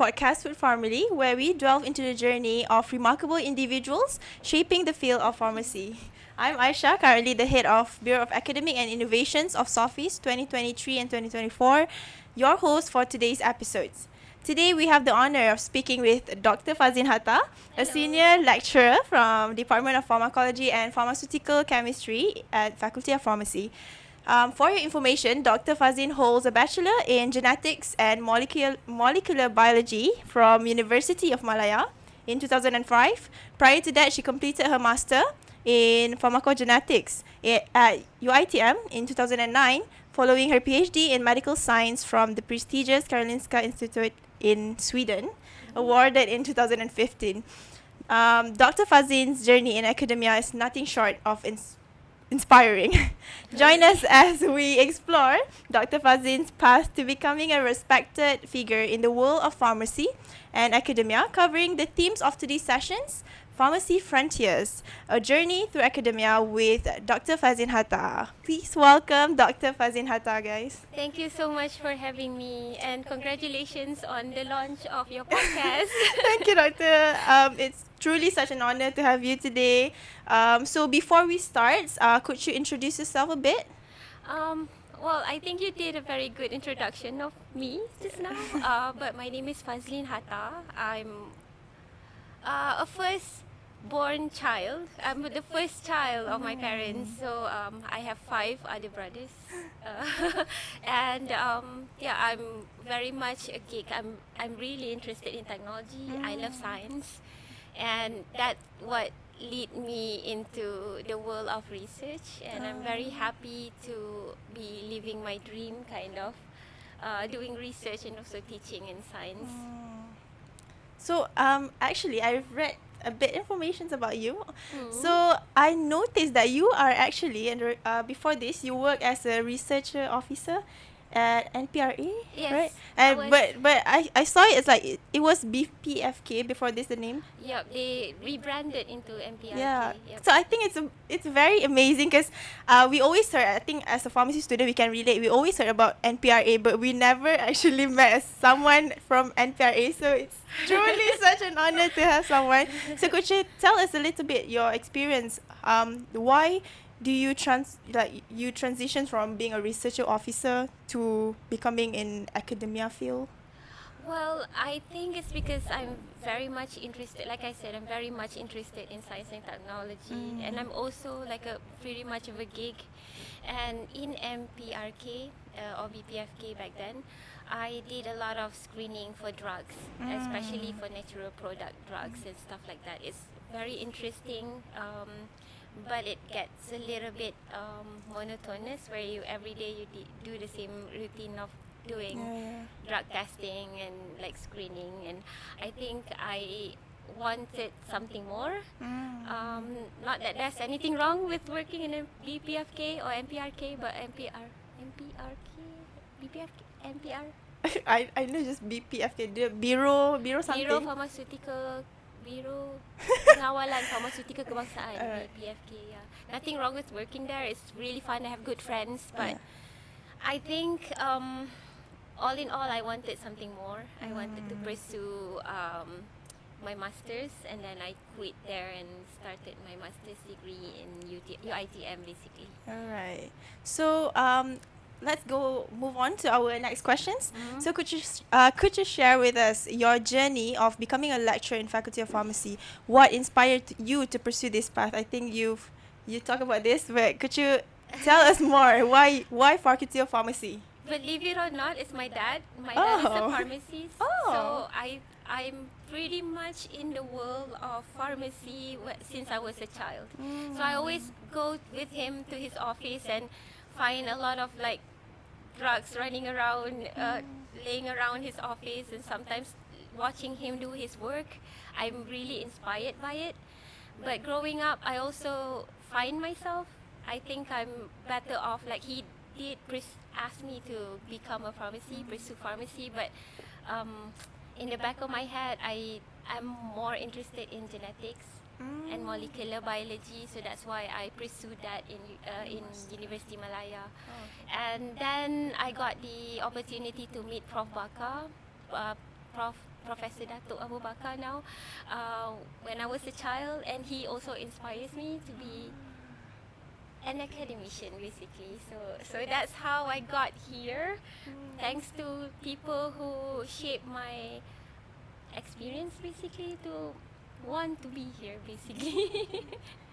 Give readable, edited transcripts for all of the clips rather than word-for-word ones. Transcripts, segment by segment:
podcast with Pharmily, where we delve into the journey of remarkable individuals shaping the field of pharmacy. I'm Aisha, currently the head of Bureau of Academic and Innovations of SOFIS 2023 and 2024, your host for today's episodes. Today we have the honor of speaking with Dr. Fazleen Hatta, a senior lecturer from Department of Pharmacology and Pharmaceutical Chemistry at Faculty of Pharmacy. For your information, Dr. Fazleen holds a Bachelor in Genetics and Molecular Biology from University of Malaya in 2005. Prior to that, she completed her Master in Pharmacogenetics at UITM in 2009, following her PhD in Medical Science from the prestigious Karolinska Institute in Sweden, awarded in 2015. Dr. Fazleen's journey in academia is nothing short of inspiring. Join us as we explore Dr. Fazleen's path to becoming a respected figure in the world of pharmacy and academia, covering the themes of today's sessions: Pharmacy Frontiers, a journey through academia with Dr. Fazleen Hatta. Please welcome Dr. Fazleen Hatta, guys. Thank you so much for having me, and congratulations on the launch of your podcast. Thank you, Doctor. It's truly such an honor to have you today. So before we start, could you introduce yourself a bit? Well, I think you did a very good introduction of me just now. But my name is Fazleen Hatta. I'm a first-born child. I'm the first child of my parents. So I have 5 other brothers. And I'm very much a geek. I'm really interested in technology. I love science. And that's what lead me into the world of research, and I'm very happy to be living my dream, kind of doing research and also teaching in science. So actually I've read a bit information about you. So I noticed that you are actually, and before this you work as a researcher officer at NPRA, Yes, right? And but I saw it as like it was BPFK before this, the name. Yep, they rebranded into MPRK. Yeah. Yep. So I think it's very amazing because we always heard, I think as a pharmacy student we can relate. We always heard about NPRA, but we never actually met someone from NPRA. So it's truly such an honor to have someone. So could you tell us a little bit your experience? Why do you transition from being a researcher officer to becoming in academia field? Well, I think it's because I'm very much interested. Like I said, I'm very much interested in science and technology, and I'm also like a pretty much of a geek. And in MPRK or BPFK back then, I did a lot of screening for drugs, especially for natural product drugs and stuff like that. It's very interesting. But it gets a little bit monotonous, where you every day you do the same routine of doing drug testing and like screening, and I think I wanted something more. Not that there's anything wrong with working in a BPFK or MPRK, but I know just BPFK, the Biro something. Biro Pharmaceutical, Biro Pengawalan Pharmaceutical Kebangsaan, BPFK. Yeah, nothing wrong with working there. It's really fun. I have good friends, but I think all in all, I wanted something more. I wanted to pursue my masters, and then I quit there and started my master's degree in UITM, basically. All right. So let's move on to our next questions. So could you share with us your journey of becoming a lecturer in Faculty of Pharmacy? What inspired you to pursue this path? I think you talk about this, but could you tell us more? Why Faculty of Pharmacy? Believe it or not, it's my dad. My dad is a pharmacist. So I'm pretty much in the world of pharmacy since I was a child. So I always go with him to his office and find a lot of like drugs running around, laying around his office, and sometimes watching him do his work, I'm really inspired by it. But growing up, I also find myself, I think I'm better off, like he did ask me to become a pharmacy, pursue pharmacy, but in the back of my head, I'm more interested in genetics and molecular biology, so that's why I pursued that in University Malaya. And then I got the opportunity to meet Prof. Baka, Prof. Professor Datuk Abu Bakar now, when I was a child, and he also inspires me to be an academician basically. So that's how I got here, thanks to people who shaped my experience basically to want to be here basically.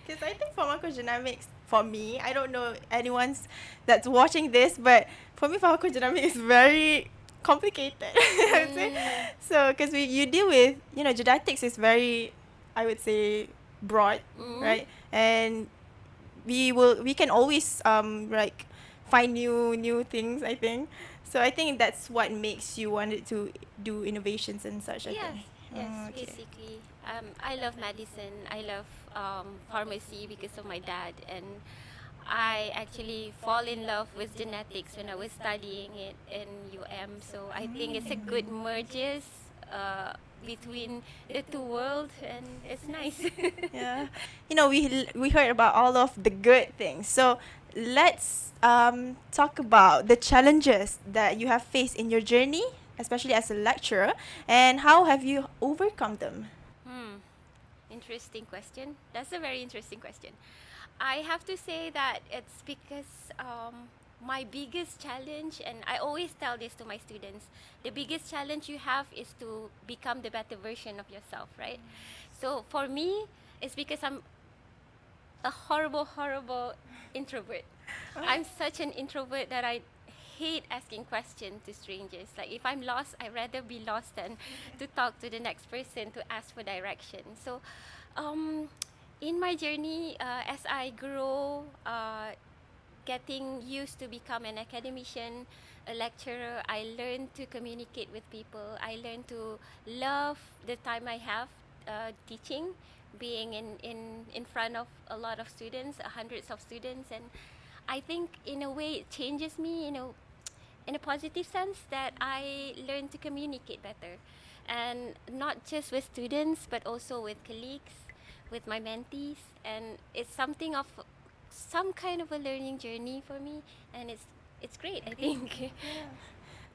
Because I think pharmacodynamics, for me, I don't know anyone's that's watching this, but for me, pharmacodynamics is very complicated. I would say. So, because you deal with, genetics is very, I would say, broad, right? And we can always like find new things, I think. So I think that's what makes you wanted to do innovations and such, I Yes, think. yes, Okay. basically. I love medicine. I love pharmacy because of my dad, and I actually fall in love with genetics when I was studying it in So I think it's a good merges between the two worlds, and it's nice. Yeah. We heard about all of the good things. So let's talk about the challenges that you have faced in your journey, especially as a lecturer, and how have you overcome them? Hmm. Interesting question. That's a very interesting question. I have to say that it's because my biggest challenge, and I always tell this to my students, the biggest challenge you have is to become the better version of yourself, right? So for me, it's because I'm a horrible introvert. I'm such an introvert that I hate asking questions to strangers. Like if I'm lost, I'd rather be lost than to talk to the next person to ask for direction. So, um, in my journey, as I grow, getting used to become an academician, a lecturer, I learned to communicate with people. I learned to love the time I have teaching, being in front of a lot of students, hundreds of students. And I think in a way it changes me, in a positive sense, that I learn to communicate better. And not just with students, but also with colleagues, with my mentees. And it's something of some kind of a learning journey for me, and it's great, I think.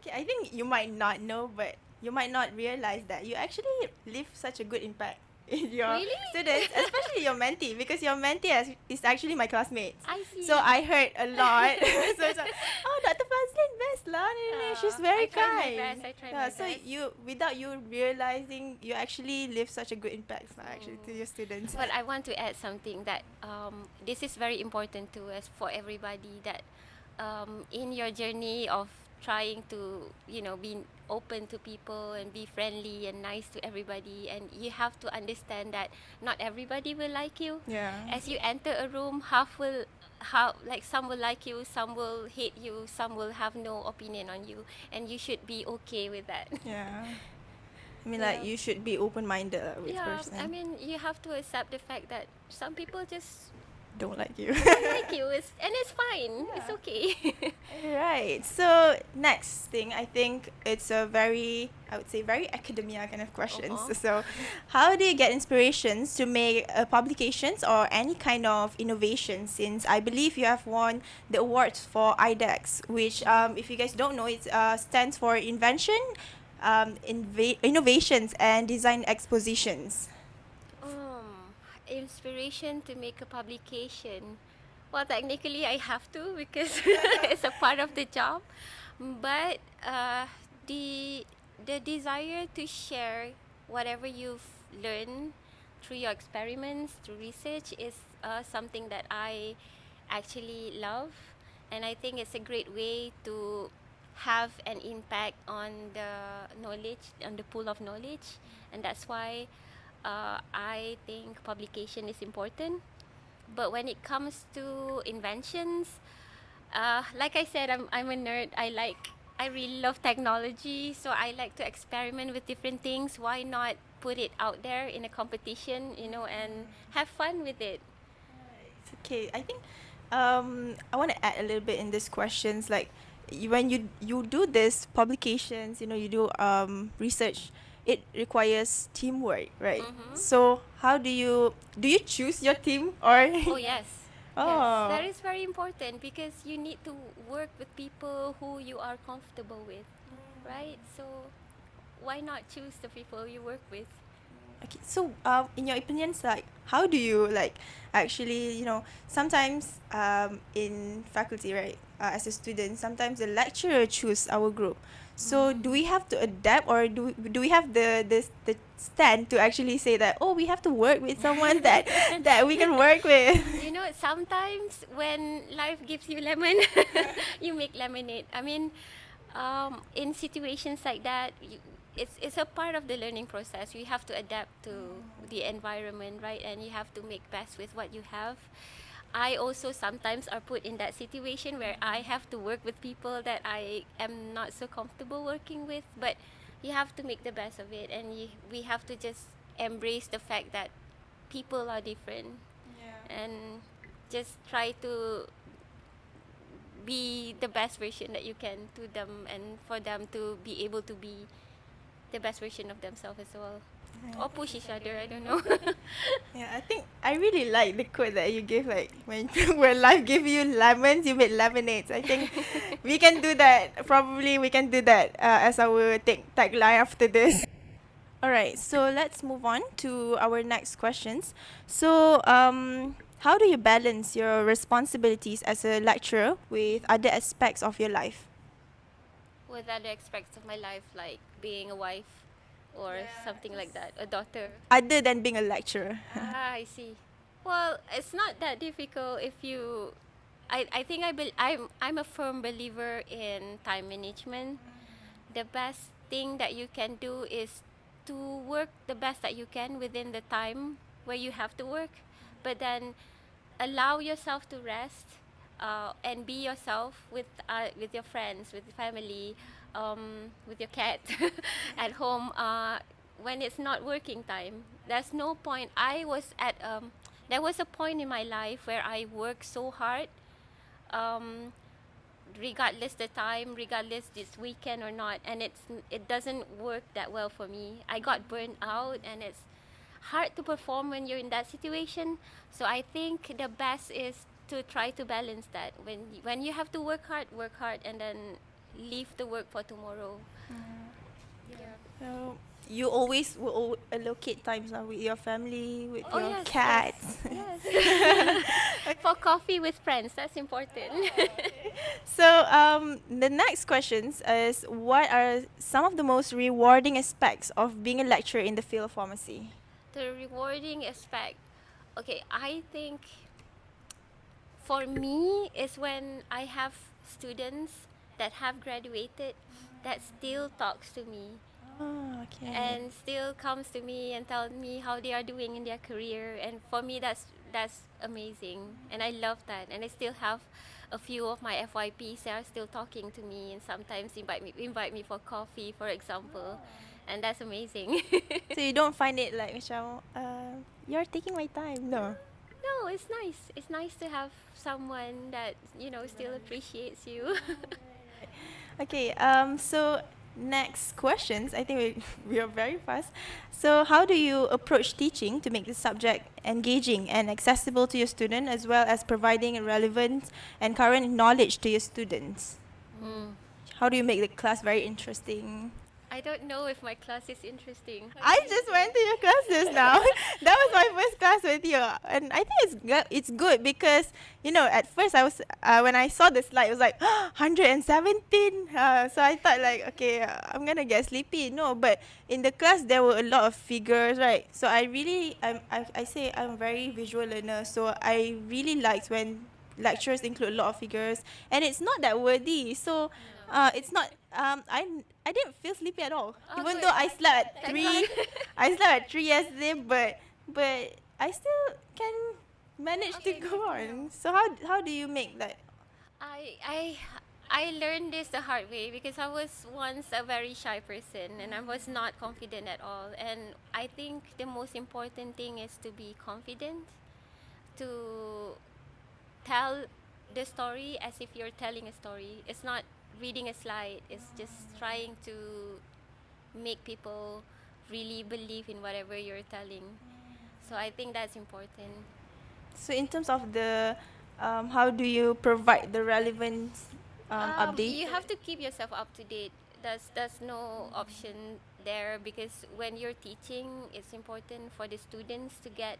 Okay, I think you might not know, but you might not realize that you actually leave such a good impact in your Really? students, especially your mentee, because your mentee is actually my classmates. I see. So I heard a lot. So it's like, oh, Dr. Fazleen, best lah. She's very I tried my kind. best, I tried Yeah, my so best. without you realizing, you actually leave such a good impact actually to your students. But I want to add something that this is very important to us, for everybody, that in your journey of trying to be open to people and be friendly and nice to everybody, and you have to understand that not everybody will like you. Yeah. As you enter a room, like some will like you, some will hate you, some will have no opinion on you, and you should be okay with that. Yeah. I mean, like, you should be open-minded with Yeah, person. I mean, you have to accept the fact that some people just don't like you. don't like you, and it's fine. It's Yeah. okay. Right. So next thing, I think it's a very, I would say, very academia kind of questions. So, how do you get inspirations to make publications or any kind of innovation? Since I believe you have won the awards for IDEX, which, if you guys don't know, it stands for Invention, Innovations and Design Expositions. Inspiration to make a publication. Well, technically, I have to because it's a part of the job. But the desire to share whatever you've learned through your experiments, through research, is something that I actually love, and I think it's a great way to have an impact on the knowledge, on the pool of knowledge, and that's why I think publication is important. But when it comes to inventions, like I said, I'm a nerd. I really love technology, so I like to experiment with different things. Why not put it out there in a competition, and have fun with it? Okay, I think I want to add a little bit in these questions. Like, when you do this publications, you do research, it requires teamwork, right? So how do you choose your team, or? Oh yes. Oh. Yes, that is very important because you need to work with people who you are comfortable with, right? So why not choose the people you work with? Okay, so in your opinions, like, how do you like actually, sometimes in faculty, right, as a student, sometimes the lecturer choose our group. So do we have to adapt, or do we have the stand to actually say that, oh, we have to work with someone that we can work with? You know, sometimes when life gives you lemon, you make lemonade. I mean, in situations like that, it's a part of the learning process. You have to adapt to the environment, right? And you have to make best with what you have. I also sometimes are put in that situation where I have to work with people that I am not so comfortable working with, but you have to make the best of it, and we have to just embrace the fact that people are different, and just try to be the best version that you can to them, and for them to be able to be the best version of themselves as well. Or push each other, I don't know. Yeah, I think I really like the quote that you gave, like, when when life give you lemons, you make lemonades. I think we can do that. Probably we can do that as our tagline after this. All right, so let's move on to our next questions. So, how do you balance your responsibilities as a lecturer with other aspects of your life? With other aspects of my life, like being a wife or something like that, a daughter. Other than being a lecturer. I see. Well, it's not that difficult if you. I think I'm a firm believer in time management. The best thing that you can do is to work the best that you can within the time where you have to work, but then allow yourself to rest, and be yourself with your friends, with your family, with your cat at home, when it's not working time. There's no point. There was a point in my life where I worked so hard, um, regardless the time, regardless this weekend or not, and it doesn't work that well for me. I got burned out, and it's hard to perform when you're in that situation. So I think the best is to try to balance that. When you have to work hard, and then leave the work for tomorrow. Yeah. So you always will allocate times with your family, with Oh your yes, cats. yes. For coffee with friends, that's important. So the next questions is, what are some of the most rewarding aspects of being a lecturer in the field of pharmacy? The rewarding aspect. Okay, I think for me is when I have students that have graduated that still talks to me Oh, okay. and still comes to me and tell me how they are doing in their career, and for me that's amazing, and I love that. And I still have a few of my FYPs that are still talking to me, and sometimes invite me for coffee, for example, and that's amazing. So you don't find it like, macam, you're taking my time? No. No, it's nice. It's nice to have someone that still appreciates you. Okay. So next questions. I think we are very fast. So how do you approach teaching to make the subject engaging and accessible to your student, as well as providing relevant and current knowledge to your students? Mm. How do you make the class very interesting? I don't know if my class is interesting. I just went to your classes now. That was my first class with you, and I think it's good because at first I was when I saw the slide, it was like 117. So I thought like, okay, I'm gonna get sleepy. No, but in the class there were a lot of figures, right? So I say I'm a very visual learner, so I really liked when lectures include a lot of figures, and it's not that wordy. So it's not. I didn't feel sleepy at all, Oh, even good. though I slept at Thank 3. God. I slept at 3 yesterday, but I still can manage to Okay, go good to on. So how do you make that? I learned this the hard way because I was once a very shy person and I was not confident at all. And I think the most important thing is to be confident, to tell the story as if you're telling a story. It's not reading a slide, it's just trying to make people really believe in whatever you're telling. So I think that's important. So in terms of the how do you provide the relevant update? You have to keep yourself up to date. There's no option there, because when you're teaching, it's important for the students to get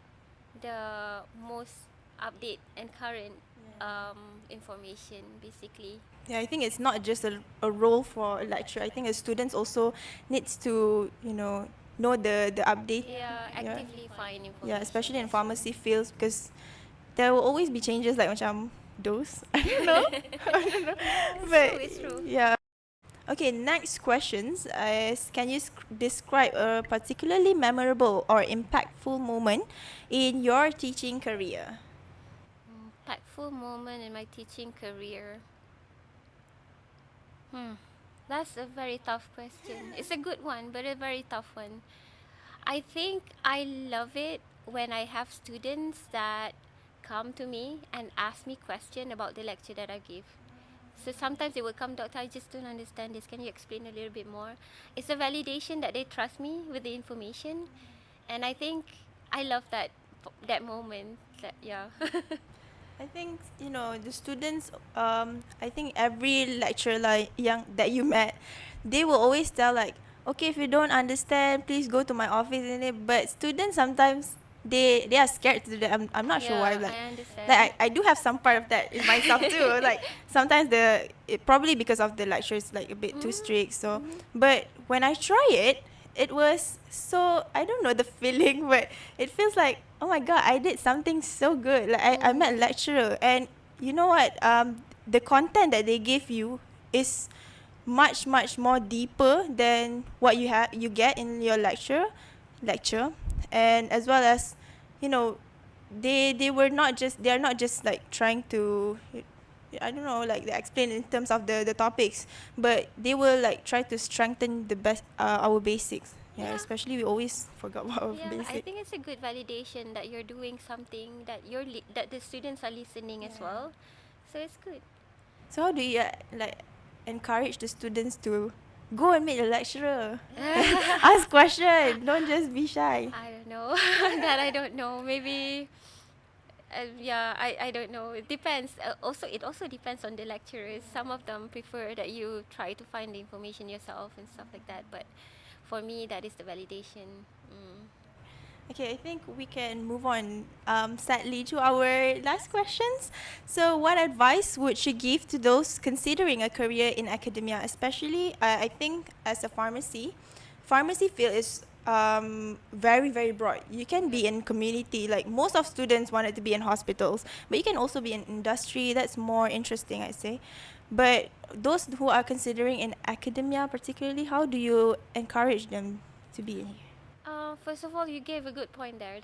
the most update and current information, basically. Yeah, I think it's not just a role for a lecturer. I think a students also needs to, know the update. Yeah, actively find information. Yeah, especially in as well. pharmacy fields, because there will always be changes like macam dose. I don't know. I don't know. But It's true. yeah. Okay, next questions is, can you describe a particularly memorable or impactful moment in your teaching career? Impactful moment in my teaching career. That's a very tough question. It's a good one, but a very tough one. I think I love it when I have students that come to me and ask me question about the lecture that I give. So sometimes they will come, Doctor, I just don't understand this. Can you explain a little bit more? It's a validation that they trust me with the information, and I think I love that moment. Yeah. I think the students. I think every lecturer that you met, they will always tell like, okay, if you don't understand, please go to my office. But students sometimes they are scared to do that. I'm not sure why. Yeah, Like, I understand. I do have some part of that in myself too. Like sometimes probably because of the lectures like a bit too strict. So, but when I try it, it was so, I don't know the feeling, but it feels like, oh my god, I did something so good. Like I met a lecturer, and you know what? The content that they give you is much more deeper than what you get in your lecture, and as well as, you know, they are not just like trying to, I don't know, like they explain in terms of the topics, but they will like try to strengthen the best our basics. Yeah, Yeah. especially we always forgot about our Yeah, I basic. think it's a good validation that you're doing something that that the students are listening as well. So it's good. So how do you like encourage the students to go and meet the lecturer? Ask question. Don't just be shy. I don't know. That I don't know. Maybe. Yeah, I don't know. It depends. It also depends on the lecturers. Some of them prefer that you try to find the information yourself and stuff like that. But for me, that is the validation. Okay, I think we can move on, sadly, to our last questions. So, what advice would you give to those considering a career in academia, especially, I think, as a pharmacy field is very, very broad. You can be in community, like most of students wanted to be in hospitals, but you can also be in industry. That's more interesting, I'd say. But those who are considering in academia, particularly, how do you encourage them to be in here? First of all, you gave a good point there.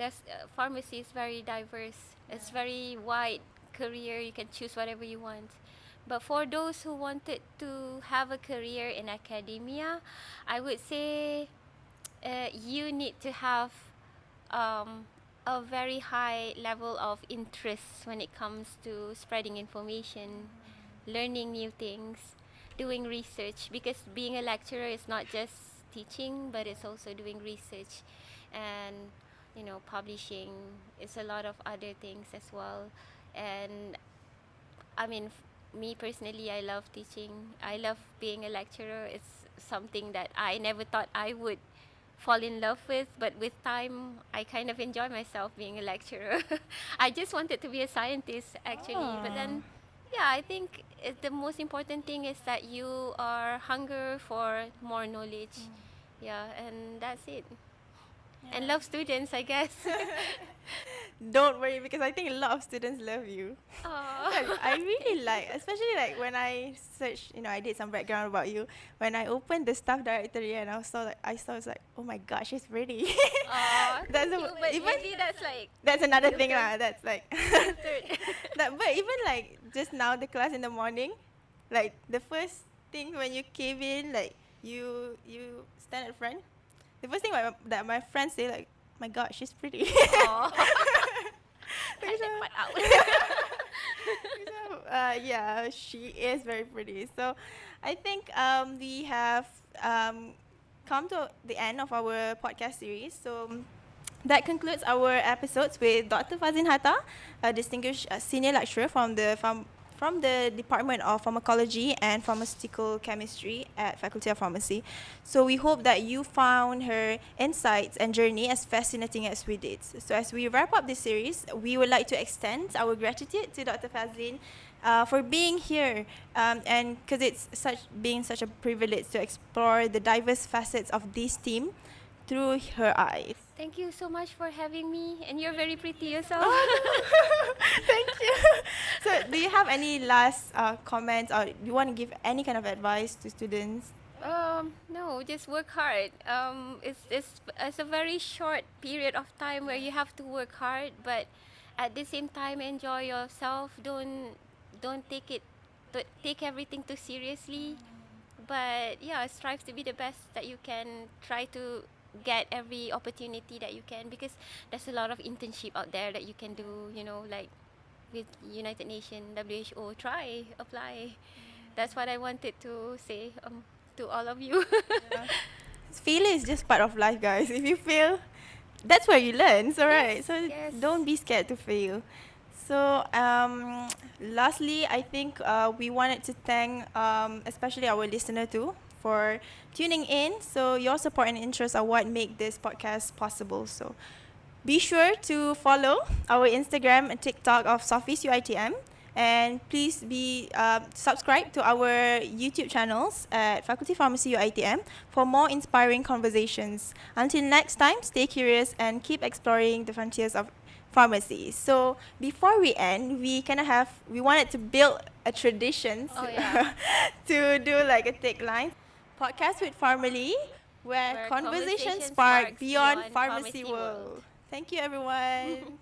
Pharmacy is very diverse. It's very wide career. You can choose whatever you want. But for those who wanted to have a career in academia, I would say you need to have a very high level of interest when it comes to spreading information, learning new things, doing research, because being a lecturer is not just teaching, but it's also doing research and publishing. It's a lot of other things as well. And I mean, me personally, I love teaching. I love being a lecturer. It's something that I never thought I would fall in love with, but with time I kind of enjoy myself being a lecturer. I just wanted to be a scientist actually, but then yeah, I think the most important thing is that you are hunger for more knowledge. Yeah, and that's it. And love students, I guess. Don't worry, because I think a lot of students love you. Aww. I really like, especially like when I searched, I did some background about you. When I opened the staff directory and I was like, oh my gosh, she's pretty. Aw, That's thank you, but even maybe that's like that's another thing filter. lah. That's like, filtered. but even like just now the class in the morning, like the first thing when you came in, like you stand at front. The first thing that my friends say, like, my God, she's pretty. Aw. Cut that part out. So, yeah, she is very pretty. So, I think we have come to the end of our podcast series. So, that concludes our episodes with Dr. Fazleen Hatta, a distinguished senior lecturer from the from the Department of Pharmacology and Pharmaceutical Chemistry at Faculty of Pharmacy. So we hope that you found her insights and journey as fascinating as we did. So as we wrap up this series, we would like to extend our gratitude to Dr. Fazleen for being here, and because it's such a privilege to explore the diverse facets of this team through her eyes. Thank you so much for having me, and you're very pretty yourself. Thank you. So, do you have any last comments, or do you want to give any kind of advice to students? No, just work hard. It's a very short period of time where you have to work hard, but at the same time enjoy yourself. Don't take everything too seriously. But yeah, strive to be the best that you can. Try to get every opportunity that you can, because there's a lot of internship out there that you can do. Like with United Nations, WHO. Try, apply. That's what I wanted to say to all of you. Yeah. Failure is just part of life, guys. If you fail, that's where you learn. So right. So yes. don't be scared to fail. So lastly, I think we wanted to thank especially our listener too for tuning in. So your support and interest are what make this podcast possible. So be sure to follow our Instagram and TikTok of Sophies UITM. And please be subscribe to our YouTube channels at Faculty Pharmacy UITM for more inspiring conversations. Until next time, stay curious and keep exploring the frontiers of pharmacy. So before we end, we wanted to build a tradition to do like a tagline. Podcast with Pharmily, where conversations spark beyond pharmacy world. Thank you, everyone.